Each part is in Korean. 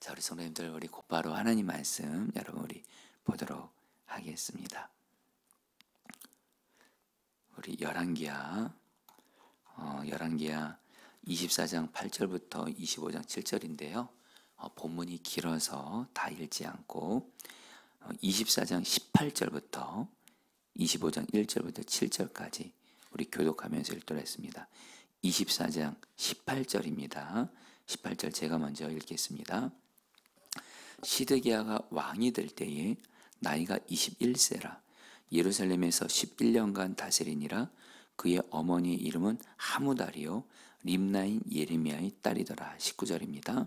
자, 우리 성도님들, 우리 곧바로 하나님 말씀 여러분 우리 보도록 하겠습니다. 우리 열왕기하 24장 8절부터 25장 7절인데요. 본문이 길어서 다 읽지 않고 24장 18절부터 25장 1절부터 7절까지 우리 교독하면서 읽도록 했습니다. 24장 18절입니다. 18절 제가 먼저 읽겠습니다. 시드기야가 왕이 될 때에 나이가 21세라. 예루살렘에서 11년간 다스리니라. 그의 어머니의 이름은 하무달이요 림나인 예레미야의 딸이더라. 19절입니다.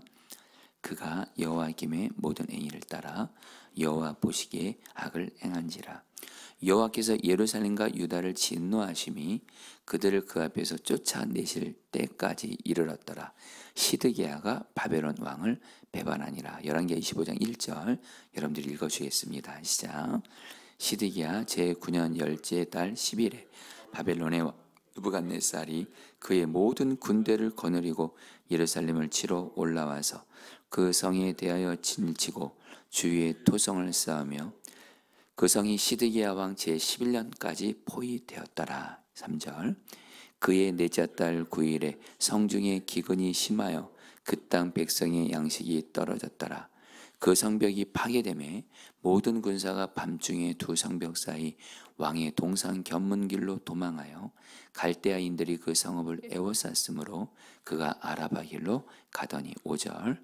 그가 여호와김의 모든 행위를 따라 여호와 보시기에 악을 행한지라. 여호와께서 예루살렘과 유다를 진노하심이 그들을 그 앞에서 쫓아내실 때까지 이르렀더라. 시드기야가 바벨론 왕을 배반하니라. 열왕기하 25장 1절 여러분들이 읽어주겠습니다. 시작. 시드기야 제9년 열째 달 10일에 바벨론의 왕 느부갓네살이 그의 모든 군대를 거느리고 예루살렘을 치러 올라와서 그 성에 대하여 진치고 주위에 토성을 쌓으며 그 성이 시드기야 왕 제11년까지 포위되었더라. 3절 그의 넷째 달 9일에 성중에 기근이 심하여 그 땅 백성의 양식이 떨어졌더라. 그 성벽이 파괴되매 모든 군사가 밤중에 두 성벽 사이 왕의 동상 견문길로 도망하여 갈대아인들이 그 성읍을 에워쌌으므로 그가 아라바 길로 가더니. 5절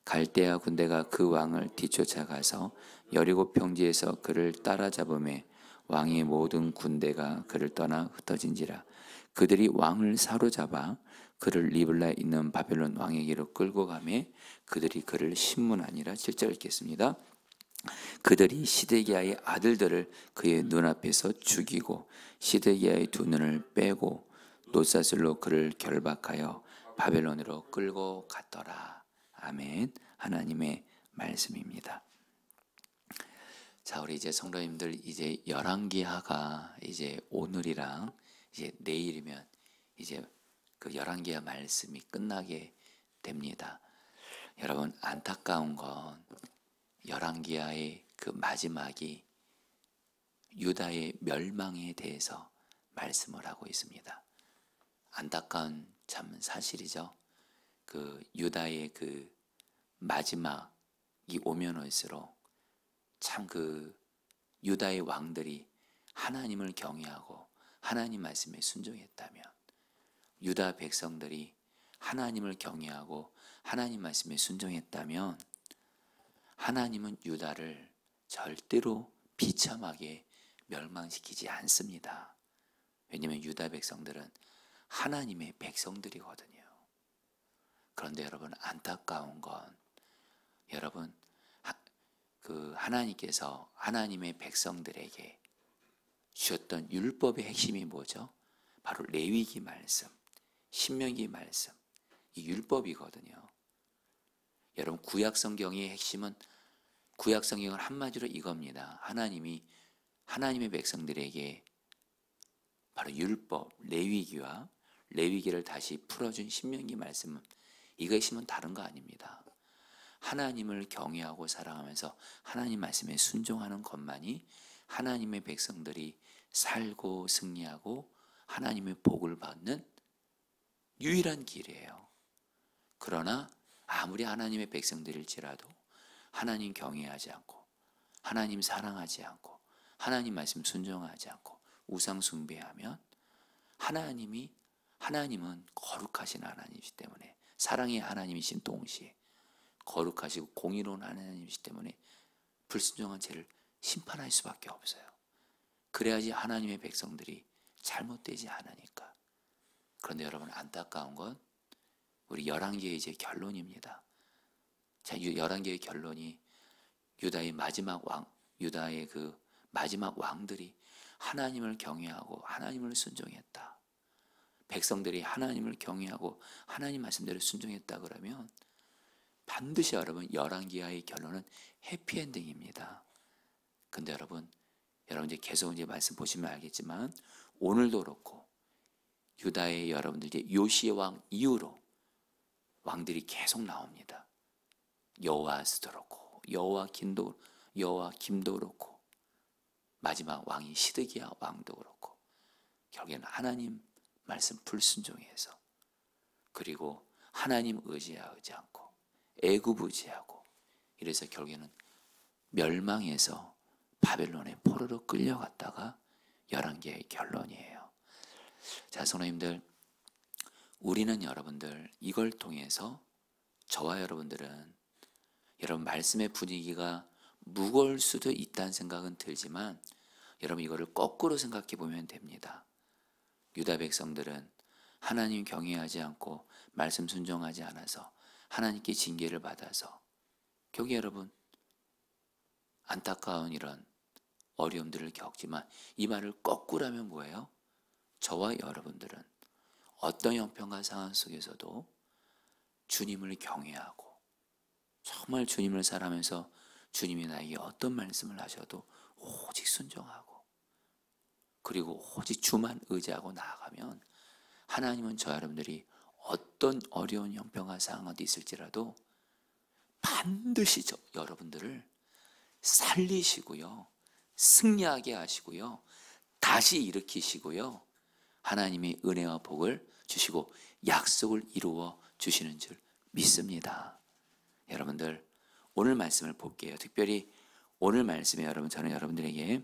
갈대아 군대가 그 왕을 뒤쫓아가서 여리고 평지에서 그를 따라잡음에 왕의 모든 군대가 그를 떠나 흩어진지라. 그들이 왕을 사로잡아 그를 리블라에 있는 바벨론 왕에게로 끌고 가매 그들이 그를 신문하니라. 7절 읽겠습니다. 그들이 시드기야의 아들들을 그의 눈앞에서 죽이고 시드기야의 두 눈을 빼고 놋사슬로 그를 결박하여 바벨론으로 끌고 갔더라. 아멘. 하나님의 말씀입니다. 자, 우리 이제 성도님들 이제 열왕기하가 이제 오늘이랑 이제 내일이면 이제 그 열왕기하 말씀이 끝나게 됩니다. 여러분 안타까운 건 열왕기하의 그 마지막이 유다의 멸망에 대해서 말씀을 하고 있습니다. 안타까운 참 사실이죠. 그 유다의 그 마지막이 오면 올수록 참 그 유다의 왕들이 하나님을 경외하고 하나님 말씀에 순종했다면, 유다 백성들이 하나님을 경외하고 하나님 말씀에 순종했다면 하나님은 유다를 절대로 비참하게 멸망시키지 않습니다. 왜냐하면 유다 백성들은 하나님의 백성들이거든요. 그런데 여러분 안타까운 건 여러분 그 하나님께서 하나님의 백성들에게 주셨던 율법의 핵심이 뭐죠? 바로 레위기 말씀, 신명기 말씀, 이 율법이거든요. 여러분 구약 성경의 핵심은, 구약 성경은 한마디로 이겁니다. 하나님이 하나님의 백성들에게 바로 율법, 레위기와 레위기를 다시 풀어준 신명기 말씀은, 이거 핵심은 다른 거 아닙니다. 하나님을 경외하고 사랑하면서 하나님 말씀에 순종하는 것만이 하나님의 백성들이 살고 승리하고 하나님의 복을 받는 유일한 길이에요. 그러나 아무리 하나님의 백성들일지라도 하나님 경외하지 않고 하나님 사랑하지 않고 하나님 말씀 순종하지 않고 우상 숭배하면 하나님은 거룩하신 하나님이시기 때문에, 사랑의 하나님이신 동시에 거룩하시고 공의로운 하나님이시기 때문에 불순종한 죄를 심판할 수밖에 없어요. 그래야지 하나님의 백성들이 잘못되지 않으니까. 그런데 여러분 안타까운 건 우리 열왕기의 이제 결론입니다. 자, 열왕기의 결론이 유다의 그 마지막 왕들이 하나님을 경외하고 하나님을 순종했다. 백성들이 하나님을 경외하고 하나님 말씀대로 순종했다 그러면 반드시 여러분 열왕기하의 결론은 해피엔딩입니다. 근데 여러분 이제 계속 이제 말씀 보시면 알겠지만 오늘도 그렇고 유다의 여러분들 이제 요시의 왕 이후로 왕들이 계속 나옵니다. 여호와스도 그렇고 여호와 김도 그렇고 마지막 왕이 시드기야 왕도 그렇고 결국에는 하나님 말씀 불순종해서 그리고 하나님 의지하지 않고 애굽 의지하고 이래서 결국에는 멸망해서 바벨론에 포로로 끌려갔다가 열왕기의 결론이에요. 자, 성도님들, 우리는 여러분들 이걸 통해서 저와 여러분들은 여러분 말씀의 분위기가 무거울 수도 있다는 생각은 들지만 여러분 이거를 거꾸로 생각해 보면 됩니다. 유다 백성들은 하나님 경외하지 않고 말씀 순종하지 않아서 하나님께 징계를 받아서 결국 여러분 안타까운 이런 어려움들을 겪지만 이 말을 거꾸로 하면 뭐예요? 저와 여러분들은 어떤 형편과 상황 속에서도 주님을 경외하고 정말 주님을 사랑하면서 주님이 나에게 어떤 말씀을 하셔도 오직 순종하고 그리고 오직 주만 의지하고 나아가면 하나님은 저 여러분들이 어떤 어려운 형편과 상황 어디 있을지라도 반드시 저 여러분들을 살리시고요, 승리하게 하시고요, 다시 일으키시고요, 하나님의 은혜와 복을 주시고 약속을 이루어 주시는 줄 믿습니다. 여러분들 오늘 말씀을 볼게요. 특별히 오늘 말씀에 여러분 저는 여러분들에게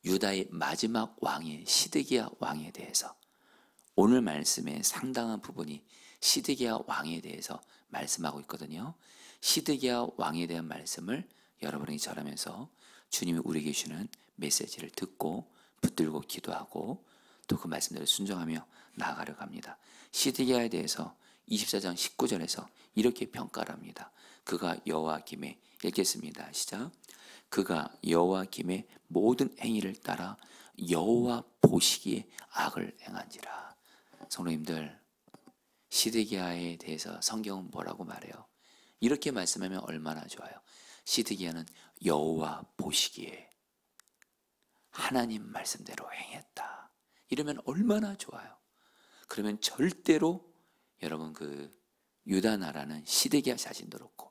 유다의 마지막 왕인 시드기야 왕에 대해서 오늘 말씀의 상당한 부분이 시드기야 왕에 대해서 말씀하고 있거든요. 시드기야 왕에 대한 말씀을 여러분이 전하면서 주님이 우리에게 주시는 메시지를 듣고 붙들고 기도하고 또 그 말씀대로 순종하며 나아가려고 합니다. 시드기야에 대해서 24장 19절에서 이렇게 평가를 합니다. 그가 여호와김의 읽겠습니다. 시작. 그가 여호와김의 모든 행위를 따라 여호와 보시기에 악을 행한지라. 성도님들, 시드기야에 대해서 성경은 뭐라고 말해요? 이렇게 말씀하면 얼마나 좋아요. 시드기야는 여호와 보시기에 하나님 말씀대로 행했다. 이러면 얼마나 좋아요. 그러면 절대로 여러분 그 유다 나라는 시드기야 자신도 그렇고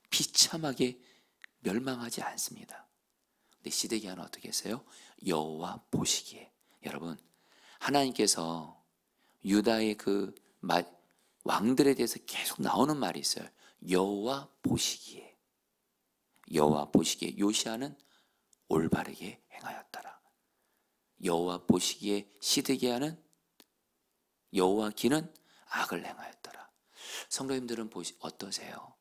비참하게 멸망하지 않습니다. 근데 시드기야는 어떻게 했어요? 여호와 보시기에. 여러분 하나님께서 유다의 그 왕들에 대해서 계속 나오는 말이 있어요. 여호와 보시기에. 여호와 보시기에 요시아는 올바르게 행하였더라. 여호와 보시기에 시드기야는 여호와기는 악을 행하였더라. 성도님들은 어떠세요?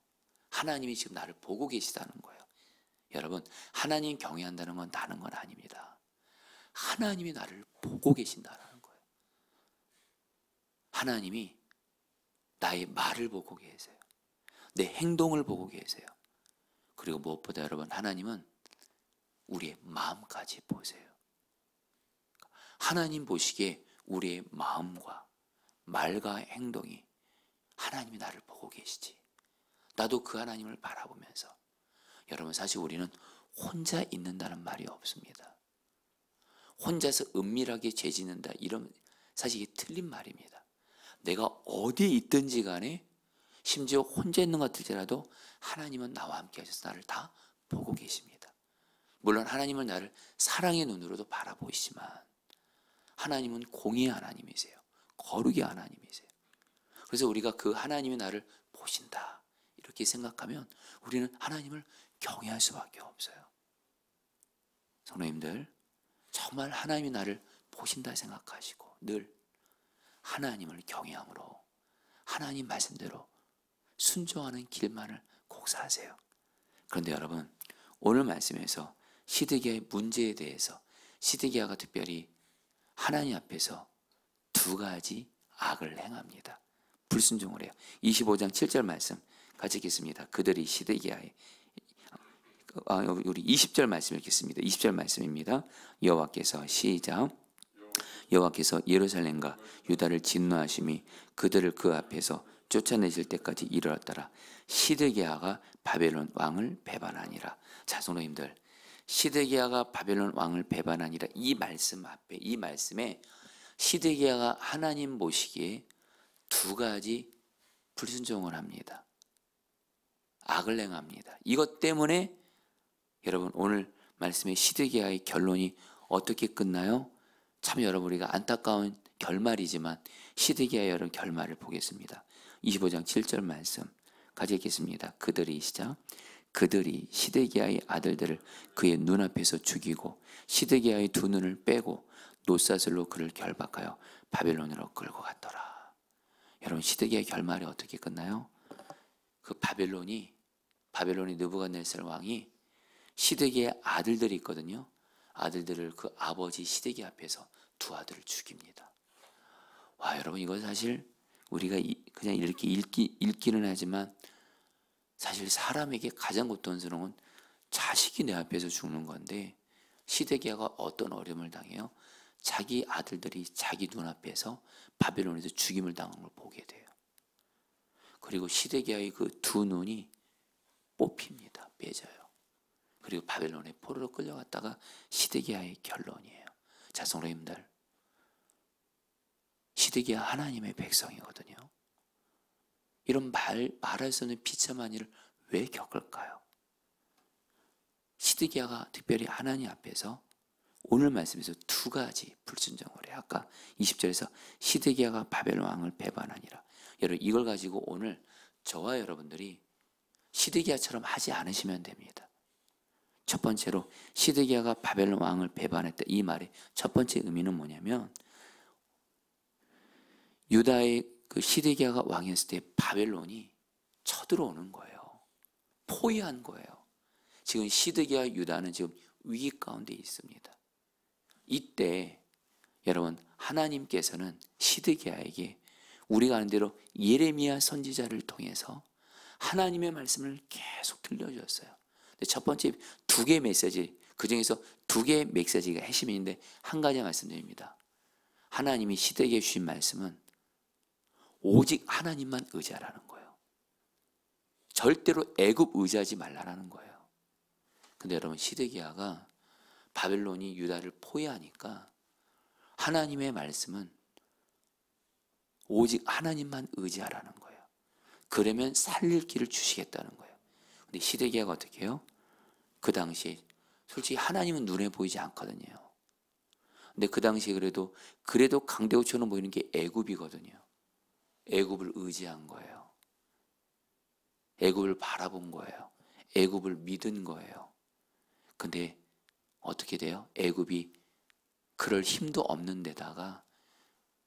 하나님이 지금 나를 보고 계시다는 거예요. 여러분 하나님 경외한다는 건 다른 건 아닙니다. 하나님이 나를 보고 계신다는 거예요. 하나님이 나의 말을 보고 계세요. 내 행동을 보고 계세요. 그리고 무엇보다 여러분 하나님은 우리의 마음까지 보세요. 하나님 보시기에 우리의 마음과 말과 행동이 하나님이 나를 보고 계시지. 나도 그 하나님을 바라보면서 여러분 사실 우리는 혼자 있는다는 말이 없습니다. 혼자서 은밀하게 죄 짓는다 이런 사실 이게 틀린 말입니다. 내가 어디에 있든지 간에 심지어 혼자 있는 것 같을지라도 하나님은 나와 함께 하셔서 나를 다 보고 계십니다. 물론 하나님은 나를 사랑의 눈으로도 바라보시지만 하나님은 공의의 하나님이세요. 거룩의 하나님이세요. 그래서 우리가 그 하나님이 나를 보신다 이렇게 생각하면 우리는 하나님을 경외할 수밖에 없어요. 성도님들 정말 하나님이 나를 보신다 생각하시고 늘 하나님을 경외함으로 하나님 말씀대로 순종하는 길만을 꼭 사세요. 그런데 여러분 오늘 말씀에서 시드기야의 문제에 대해서 시드기야가 특별히 하나님 앞에서 두 가지 악을 행합니다. 불순종을 해요. 25장 7절 말씀 같이 읽겠습니다. 그들이 시드기야의 우리 20절 말씀 읽겠습니다. 20절 말씀입니다. 여호와께서 시작. 여호와께서 예루살렘과 유다를 진노하심이 그들을 그 앞에서 쫓아내실 때까지 이르렀더라. 시드기야가 바벨론 왕을 배반하니라. 자, 성도님들, 시드기야가 바벨론 왕을 배반하니라 이 말씀 앞에 이 말씀에 시드기야가 하나님 보시기에 두 가지 불순종을 합니다. 악을 행합니다. 이것 때문에 여러분 오늘 말씀의 시드기야의 결론이 어떻게 끝나요? 참 여러분 우리가 안타까운 결말이지만 시드기야의 여러분 결말을 보겠습니다. 25장 7절 말씀 같이 읽겠습니다. 그들이 시작. 그들이 시드기야의 아들들을 그의 눈앞에서 죽이고 시드기야의 두 눈을 빼고 노사슬로 그를 결박하여 바벨론으로 끌고 갔더라. 여러분 시드기야의 결말이 어떻게 끝나요? 그 바벨론이 느부갓네살 왕이 시드기야의 아들들이 있거든요. 아들들을 그 아버지 시드기야 앞에서 두 아들을 죽입니다. 와 여러분 이거 사실 우리가 그냥 이렇게 읽기는 하지만 사실 사람에게 가장 고통스러운 건 자식이 내 앞에서 죽는 건데 시드기야가 어떤 어려움을 당해요? 자기 아들들이 자기 눈앞에서 바벨론에서 죽임을 당한 걸 보게 돼요. 그리고 시드기야의 그 두 눈이 뽑힙니다. 빼져요. 그리고 바벨론에 포로로 끌려갔다가 시드기야의 결론이에요. 자 성도님들 시드기야 하나님의 백성이거든요. 이런 말할 수 없는 비참한 일을 왜 겪을까요? 시드기야가 특별히 하나님 앞에서 오늘 말씀에서 두 가지 불순종을 해요. 아까 20절에서 시드기야가 바벨론 왕을 배반하니라. 여러분 이걸 가지고 오늘 저와 여러분들이 시드기야처럼 하지 않으시면 됩니다. 첫 번째로 시드기야가 바벨론 왕을 배반했다. 이 말의 첫 번째 의미는 뭐냐면 유다의 그 시드기야가 왕이었을 때 바벨론이 쳐들어오는 거예요. 포위한 거예요. 지금 시드기야 유다는 지금 위기 가운데 있습니다. 이때 여러분 하나님께서는 시드기야에게 우리가 아는 대로 예레미야 선지자를 통해서 하나님의 말씀을 계속 들려주었어요. 근데 첫 번째 두 개의 메시지, 그 중에서 두 개의 메시지가 핵심인데 한 가지 말씀드립니다. 하나님이 시드기야에 주신 말씀은 오직 하나님만 의지하라는 거예요. 절대로 애굽 의지하지 말라는 거예요. 근데 여러분 시드기야가 바벨론이 유다를 포위하니까 하나님의 말씀은 오직 하나님만 의지하라는 거예요. 그러면 살릴 길을 주시겠다는 거예요. 근데 시드기야가 어떻게 해요? 그 당시에 솔직히 하나님은 눈에 보이지 않거든요. 근데 그 당시에 그래도 강대국처럼 보이는 게 애굽이거든요. 애굽을 의지한 거예요. 애굽을 바라본 거예요. 애굽을 믿은 거예요. 근데 어떻게 돼요? 애굽이 그럴 힘도 없는 데다가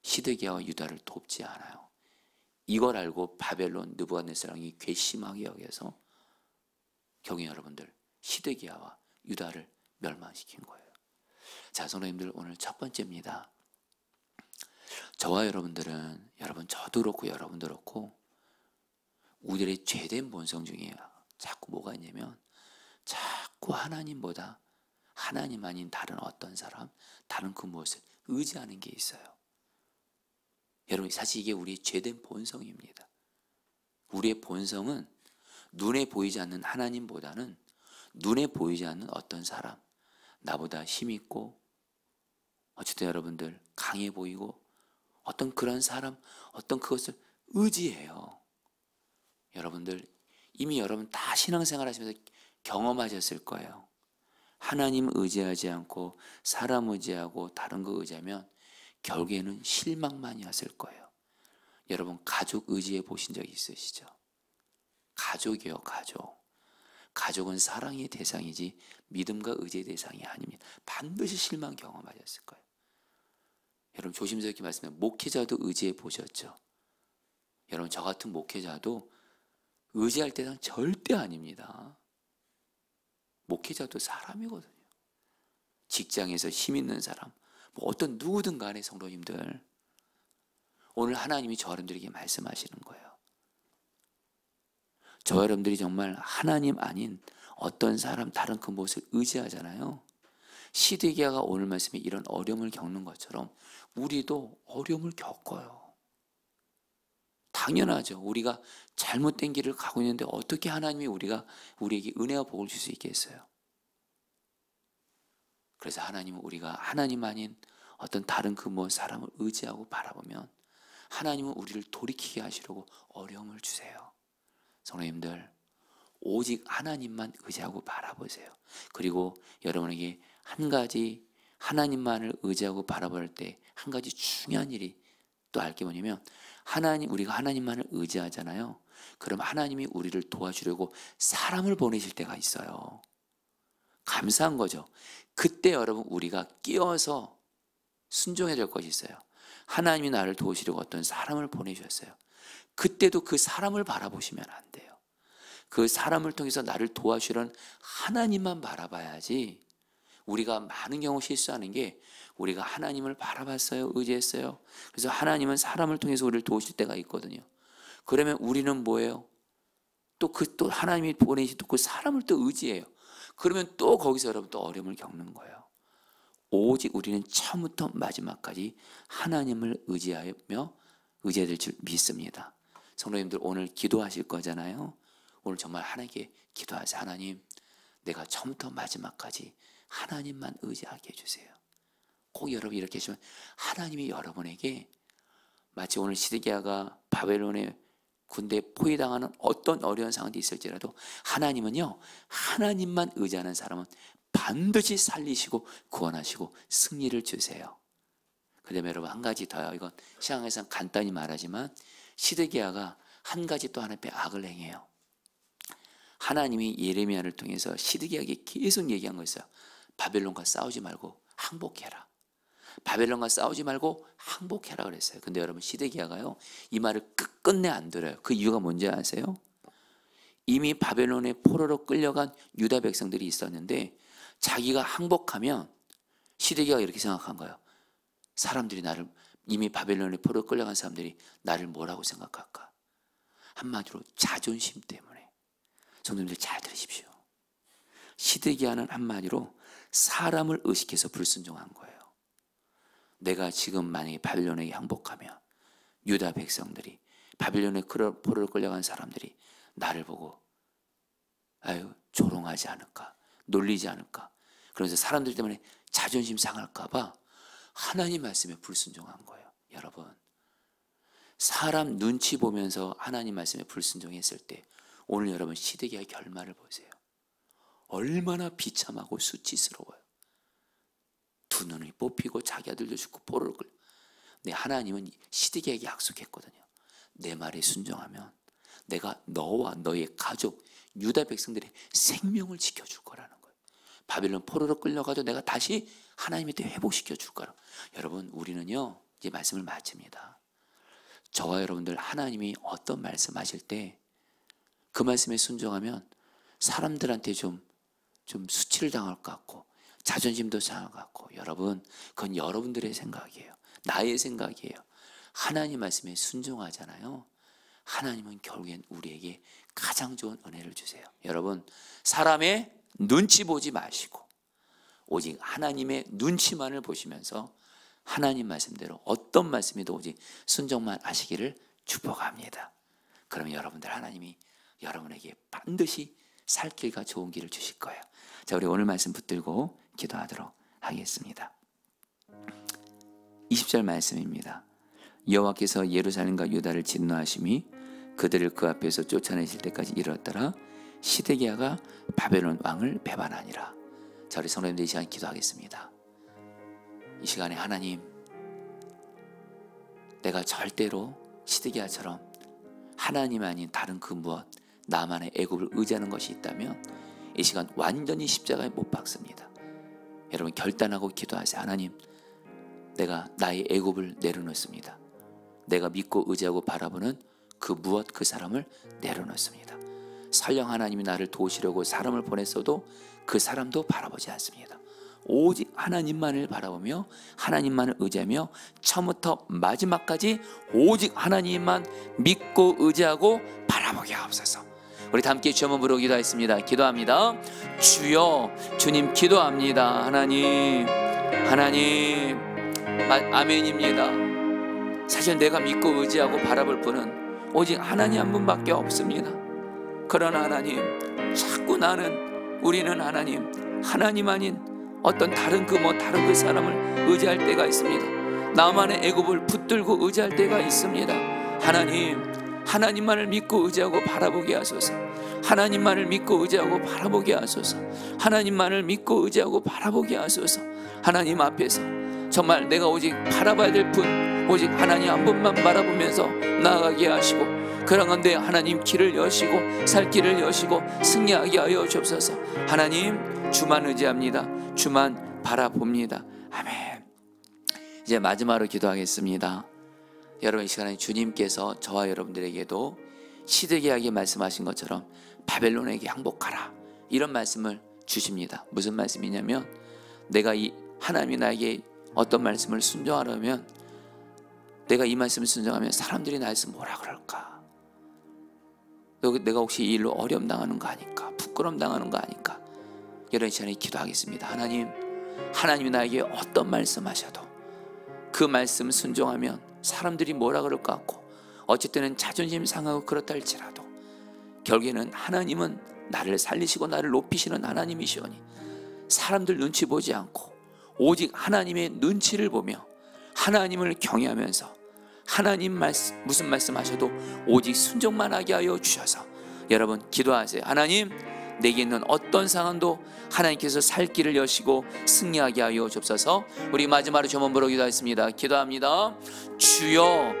시드기야와 유다를 돕지 않아요. 이걸 알고 바벨론 느부갓네살 왕이 괘씸하게 여겨서 경외 여러분들 시드기야와 유다를 멸망시킨 거예요. 자 성도님들 오늘 첫 번째입니다. 저와 여러분들은 저도 그렇고 여러분도 그렇고 우리들의 죄된 본성 중에 자꾸 뭐가 있냐면 자꾸 하나님보다 하나님 아닌 다른 어떤 사람, 다른 그 무엇을 의지하는 게 있어요. 여러분 사실 이게 우리의 죄된 본성입니다. 우리의 본성은 눈에 보이지 않는 하나님보다는 눈에 보이지 않는 어떤 사람, 나보다 힘있고 어쨌든 여러분들 강해 보이고 어떤 그런 사람, 어떤 그것을 의지해요. 여러분들 이미 여러분 다 신앙생활 하시면서 경험하셨을 거예요. 하나님 의지하지 않고 사람 의지하고 다른 거 의지하면 결국에는 실망만이었을 거예요. 여러분 가족 의지해 보신 적 있으시죠? 가족이요, 가족. 가족은 사랑의 대상이지 믿음과 의지의 대상이 아닙니다. 반드시 실망 경험하셨을 거예요. 여러분 조심스럽게 말씀해 목회자도 의지해 보셨죠? 여러분 저 같은 목회자도 의지할 대상 절대 아닙니다. 목회자도 사람이거든요. 직장에서 힘 있는 사람, 뭐 어떤 누구든 간에 성도님들 오늘 하나님이 저 여러분들에게 말씀하시는 거예요. 저 여러분들이 정말 하나님 아닌 어떤 사람 다른 그 무엇을 의지하잖아요. 시드기야가 오늘 말씀에 이런 어려움을 겪는 것처럼 우리도 어려움을 겪어요. 당연하죠. 우리가 잘못된 길을 가고 있는데 어떻게 하나님이 우리에게 은혜와 복을 줄 수 있겠어요? 그래서 하나님은 우리가 하나님 아닌 어떤 다른 그 뭐 사람을 의지하고 바라보면 하나님은 우리를 돌이키게 하시려고 어려움을 주세요. 성도님들 오직 하나님만 의지하고 바라보세요. 그리고 여러분에게 한 가지, 하나님만을 의지하고 바라볼 때 한 가지 중요한 일이 또 알 게 뭐냐면, 우리가 하나님만을 의지하잖아요. 그럼 하나님이 우리를 도와주려고 사람을 보내실 때가 있어요. 감사한 거죠. 그때 여러분 우리가 끼어서 순종해야 될 것이 있어요. 하나님이 나를 도우시려고 어떤 사람을 보내주셨어요. 그때도 그 사람을 바라보시면 안 돼요. 그 사람을 통해서 나를 도와주시는 하나님만 바라봐야지. 우리가 많은 경우 실수하는 게, 우리가 하나님을 바라봤어요, 의지했어요. 그래서 하나님은 사람을 통해서 우리를 도우실 때가 있거든요. 그러면 우리는 뭐예요? 또 하나님이 보내신 그 사람을 또 의지해요. 그러면 또 거기서 여러분 또 어려움을 겪는 거예요. 오직 우리는 처음부터 마지막까지 하나님을 의지해야 될 줄 믿습니다. 성도님들, 오늘 기도하실 거잖아요. 오늘 정말 하나님께 기도하세요. 하나님, 내가 처음부터 마지막까지 하나님만 의지하게 해주세요. 꼭 여러분 이렇게 하시면 하나님이 여러분에게, 마치 오늘 시드기야가 바벨론의 군대에 포위당하는 어떤 어려운 상황이 있을지라도 하나님은요, 하나님만 의지하는 사람은 반드시 살리시고 구원하시고 승리를 주세요. 그다음에 여러분 한 가지 더요. 이건 시황에서는 간단히 말하지만 시드기야가 한 가지 또 하나님의 악을 행해요. 하나님이 예레미야를 통해서 시드기야에게 계속 얘기한 거 있어요. 바벨론과 싸우지 말고 항복해라. 바벨론과 싸우지 말고 항복해라 그랬어요. 근데 여러분 시드기야가요, 이 말을 끝끝내 안 들어요. 그 이유가 뭔지 아세요? 이미 바벨론의 포로로 끌려간 유다 백성들이 있었는데, 자기가 항복하면 시드기야가 이렇게 생각한 거예요. 사람들이 나를, 이미 바벨론의 포로로 끌려간 사람들이 나를 뭐라고 생각할까? 한마디로 자존심 때문에. 성도님들 잘 들으십시오. 시드기야는 한마디로 사람을 의식해서 불순종한 거예요. 내가 지금 만약에 바벨론에게 항복하면 유다 백성들이, 바벨론의 포로로 끌려간 사람들이 나를 보고 아유 조롱하지 않을까, 놀리지 않을까, 그러면서 사람들 때문에 자존심 상할까 봐 하나님 말씀에 불순종한 거예요. 여러분, 사람 눈치 보면서 하나님 말씀에 불순종했을 때 오늘 여러분 시드기야의 결말을 보세요. 얼마나 비참하고 수치스러워요. 두 눈이 뽑히고 자기 아들도 죽고 포로를 끌려. 근데 하나님은 시드기야에게 약속했거든요. 내 말에 순종하면 내가 너와 너의 가족 유다 백성들의 생명을 지켜줄 거라는 거예요. 바벨론 포로로 끌려가도 내가 다시 하나님의 때 회복시켜 줄 거라. 여러분, 우리는요 이제 말씀을 마칩니다. 저와 여러분들 하나님이 어떤 말씀하실 때 그 말씀에 순종하면 사람들한테 좀 수치를 당할 것 같고 자존심도 상할 것 같고, 여러분 그건 여러분들의 생각이에요. 나의 생각이에요. 하나님 말씀에 순종하잖아요. 하나님은 결국엔 우리에게 가장 좋은 은혜를 주세요. 여러분, 사람의 눈치 보지 마시고 오직 하나님의 눈치만을 보시면서 하나님 말씀대로 어떤 말씀이도 오직 순종만 하시기를 축복합니다. 그러면 여러분들 하나님이 여러분에게 반드시 살 길과 좋은 길을 주실 거예요. 자, 우리 오늘 말씀 붙들고 기도하도록 하겠습니다. 20절 말씀입니다. 여호와께서 예루살렘과 유다를 진노하심이 그들을 그 앞에서 쫓아내실 때까지 이르렀더라. 시드기야가 바벨론 왕을 배반하니라. 자, 우리 성도님들 이 시간 기도하겠습니다. 이 시간에 하나님, 내가 절대로 시드기야처럼 하나님 아닌 다른 그 무엇, 나만의 애굽을 의지하는 것이 있다면 이 시간 완전히 십자가에 못 박습니다. 여러분 결단하고 기도하세요. 하나님, 내가 나의 애굽을 내려놓습니다. 내가 믿고 의지하고 바라보는 그 무엇, 그 사람을 내려놓습니다. 설령 하나님이 나를 도우시려고 사람을 보냈어도 그 사람도 바라보지 않습니다. 오직 하나님만을 바라보며 하나님만을 의지하며 처음부터 마지막까지 오직 하나님만 믿고 의지하고 바라보게 하옵소서. 우리 다 함께 주 한번 부르고 기도하겠습니다. 기도합니다. 주여, 주님 기도합니다. 하나님, 아멘입니다. 사실 내가 믿고 의지하고 바라볼 분은 오직 하나님 한 분밖에 없습니다. 그러나 하나님, 자꾸 우리는 하나님 아닌 어떤 다른 그 사람을 의지할 때가 있습니다. 나만의 애굽을 붙들고 의지할 때가 있습니다. 하나님만을 믿고 의지하고 바라보게 하소서. 하나님만을 믿고 의지하고 바라보게 하소서. 하나님만을 믿고 의지하고 바라보게 하소서. 하나님 앞에서 정말 내가 오직 바라봐야 될 분, 오직 하나님 한 분만 바라보면서 나아가게 하시고, 그런 건데 하나님 길을 여시고 살 길을 여시고 승리하게 하여 주옵소서. 하나님 주만 의지합니다. 주만 바라봅니다. 아멘. 이제 마지막으로 기도하겠습니다. 여러분, 이 시간에 주님께서 저와 여러분들에게도 시드기야에게 말씀하신 것처럼 바벨론에게 항복하라, 이런 말씀을 주십니다. 무슨 말씀이냐면, 내가 이 하나님이 나에게 어떤 말씀을 순종하려면, 내가 이 말씀을 순종하면 사람들이 나에서 뭐라 그럴까? 내가 혹시 이 일로 어려움 당하는 거 아닐까? 부끄러움 당하는 거 아닐까? 이런 시간에 기도하겠습니다. 하나님, 하나님이 나에게 어떤 말씀하셔도 그 말씀 순종하면 사람들이 뭐라 그럴 것 같고, 어쨌든 자존심 상하고 그렇다 할지라도 결국에는 하나님은 나를 살리시고 나를 높이시는 하나님이시오니 사람들 눈치 보지 않고 오직 하나님의 눈치를 보며 하나님을 경외하면서 하나님 말씀, 무슨 말씀하셔도 오직 순종만 하게 하여 주셔서 여러분 기도하세요. 하나님, 내게 있는 어떤 상황도 하나님께서 살 길을 여시고 승리하게 하여 주옵소서. 우리 마지막으로 주 한번 보러 기도하겠습니다. 기도합니다. 주여,